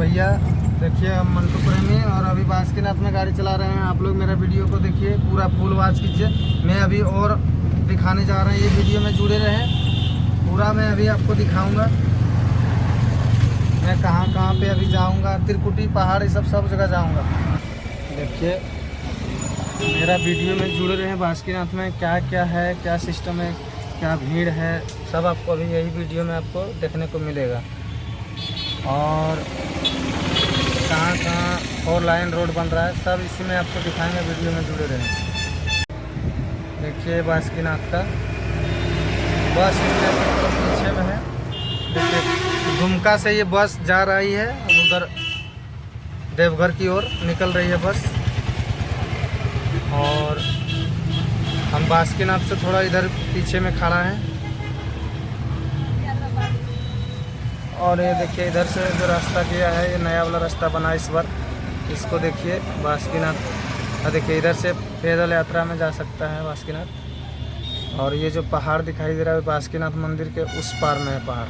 भैया देखिए, हम मंटू प्रेमी और अभी बासुकीनाथ में गाड़ी चला रहे हैं। आप लोग मेरा वीडियो को देखिए, पूरा फुल वॉच कीजिए। मैं अभी और दिखाने जा रहे हैं, ये वीडियो में जुड़े रहें। पूरा मैं अभी आपको दिखाऊंगा मैं कहाँ कहाँ पे अभी जाऊंगा। त्रिकुटी पहाड़, ये सब जगह जाऊंगा। देखिए मेरा वीडियो में जुड़े रहें। बासुकीनाथ में क्या क्या है, क्या सिस्टम है, क्या भीड़ है, सब आपको अभी यही वीडियो में आपको देखने को मिलेगा। और कहाँ कहाँ 4 लाइन रोड बन रहा है, सब इसी में आपको दिखाएंगे। वीडियो में जुड़े रहें। देखिए बासुकीनाथ का बस स्टैंड पीछे में है। देखिए दुमका से ये बस जा रही है, उधर देवघर की ओर निकल रही है बस। और हम बासुकीनाथ से थोड़ा इधर पीछे में खड़ा हैं। और ये देखिए इधर से जो रास्ता किया है, ये नया वाला रास्ता बना इस बार, इसको देखिए बासुकीनाथ। देखिए इधर से पैदल यात्रा में जा सकता है बासुकीनाथ। और ये जो पहाड़ दिखाई दे रहा है, बासुकीनाथ मंदिर के उस पार में है पहाड़।